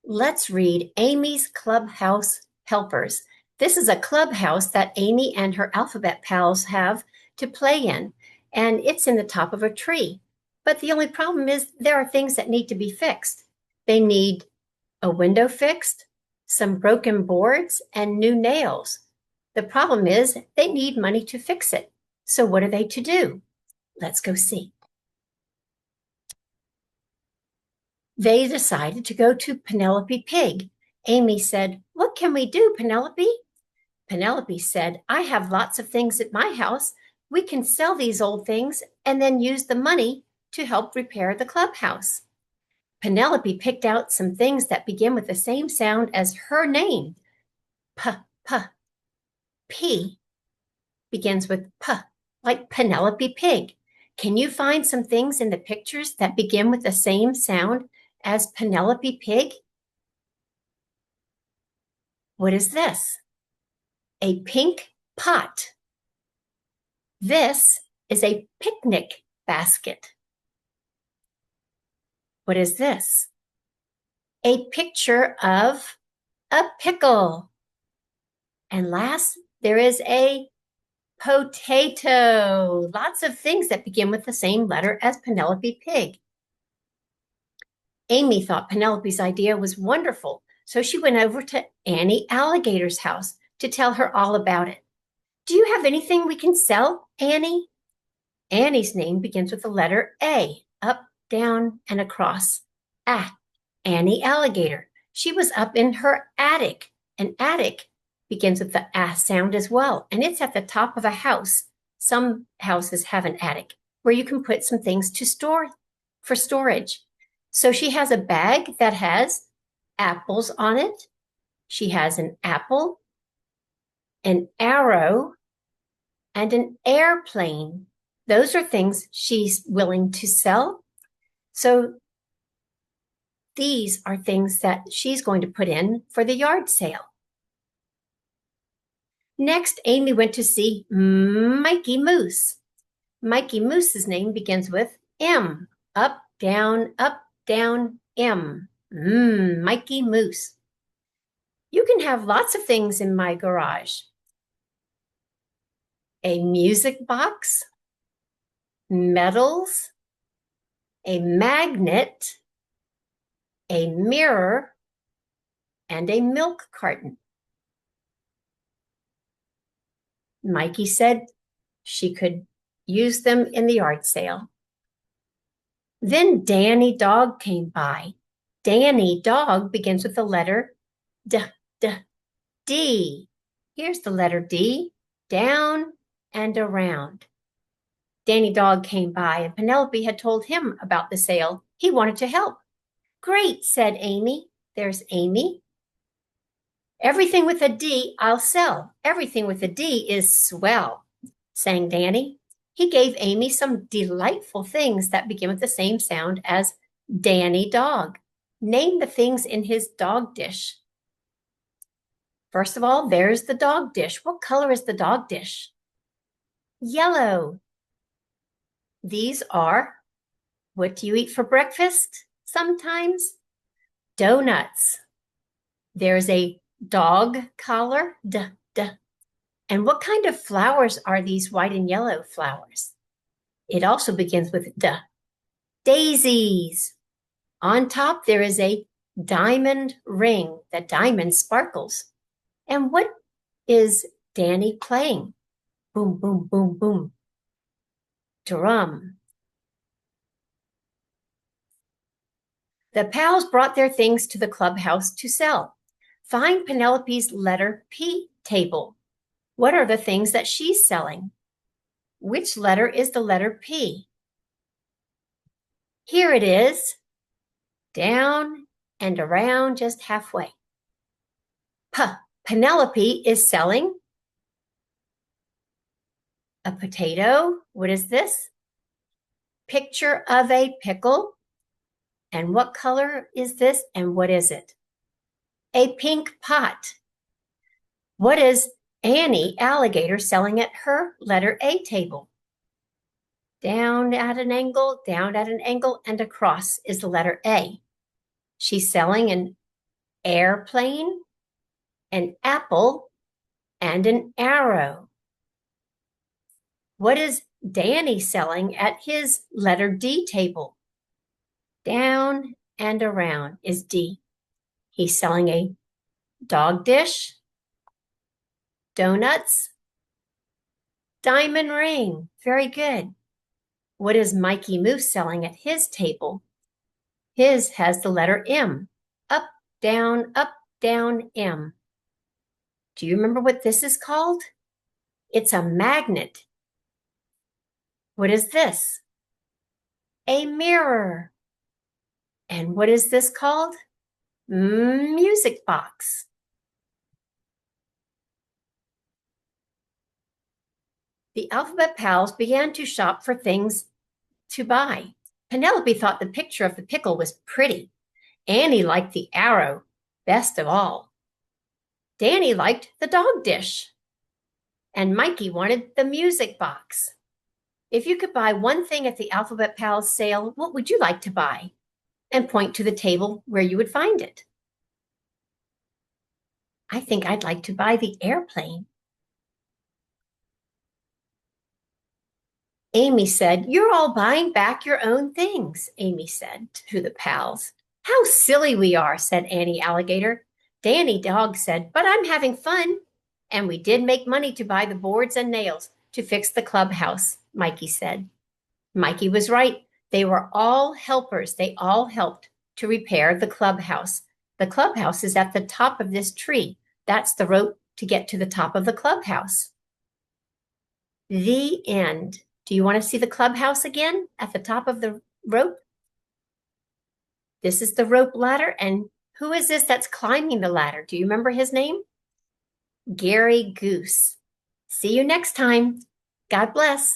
Let's read Amy's Clubhouse Helpers. This is a clubhouse that Amy and her alphabet pals have to play in, and it's in the top of a tree. But the only problem is there are things that need to be fixed. They need a window fixed, some broken boards, and new nails. The problem is they need money to fix it. So what are they to do? Let's go see. They decided to go to Penelope Pig. Amy said, "What can we do, Penelope?" Penelope said, "I have lots of things at my house. We can sell these old things and then use the money to help repair the clubhouse." Penelope picked out some things that begin with the same sound as her name. P. P begins with P, like Penelope Pig. Can you find some things in the pictures that begin with the same sound as Penelope Pig? What is this? A pink pot. This is a picnic basket. What is this? A picture of a pickle. And last, there is a potato. Lots of things that begin with the same letter as Penelope Pig. Amy thought Penelope's idea was wonderful, so she went over to Annie Alligator's house to tell her all about it. "Do you have anything we can sell, Annie?" Annie's name begins with the letter A, up, down, and across. Annie Alligator. She was up in her attic. An attic begins with the sound as well, and it's at the top of a house. Some houses have an attic where you can put some things to store for storage. So she has a bag that has apples on it. She has an apple, an arrow, and an airplane. Those are things she's willing to sell. So these are things that she's going to put in for the yard sale. Next, Amy went to see Mikey Moose. Mikey Moose's name begins with M, up, down, M. Mikey Moose. "You can have lots of things in my garage. A music box, medals, a magnet, a mirror, and a milk carton." Mikey said she could use them in the yard sale. Then Danny Dog came by. Danny Dog begins with the letter D. Here's the letter D, down and around. Danny Dog came by, and Penelope had told him about the sale. He wanted to help. "Great," said Amy. There's Amy. "Everything with a D, I'll sell. Everything with a D is swell," sang Danny. He gave Amy some delightful things that begin with the same sound as Danny Dog. Name the things in his dog dish. First of all, there's the dog dish. What color is the dog dish? Yellow. These are, what do you eat for breakfast sometimes? Donuts. There's a dog collar, And what kind of flowers are these white and yellow flowers? It also begins with daisies. On top, there is a diamond ring. The diamond sparkles. And what is Danny playing? Boom, boom, boom, boom. Drum. The pals brought their things to the clubhouse to sell. Find Penelope's letter P table. What are the things that she's selling? Which letter is the letter P? Here it is. Down and around just halfway. Penelope is selling a potato. What is this? Picture of a pickle. And what color is this? And what is it? A pink pot. What is Annie Alligator selling at her letter A table? Down at an angle, and across is the letter A. She's selling an airplane, an apple, and an arrow. What is Danny selling at his letter D table? Down and around is D. He's selling a dog dish, donuts, diamond ring. Very good. What is Mikey Moose selling at his table? His has the letter M. Up, down, M. Do you remember what this is called? It's a magnet. What is this? A mirror. And what is this called? Music box. The alphabet pals began to shop for things to buy. Penelope thought the picture of the pickle was pretty. Annie liked the arrow best of all. Danny liked the dog dish. And Mikey wanted the music box. If you could buy one thing at the Alphabet Pals sale, what would you like to buy? And point to the table where you would find it. I think I'd like to buy the airplane. Amy said, "You're all buying back your own things," Amy said to the pals. "How silly we are," said Annie Alligator. Danny Dog said, "But I'm having fun." And we did make money to buy the boards and nails to fix the clubhouse, Mikey said. Mikey was right. They were all helpers. They all helped to repair the clubhouse. The clubhouse is at the top of this tree. That's the rope to get to the top of the clubhouse. The end. Do you want to see the clubhouse again at the top of the rope? This is the rope ladder. And who is this that's climbing the ladder? Do you remember his name? Gary Goose. See you next time. God bless.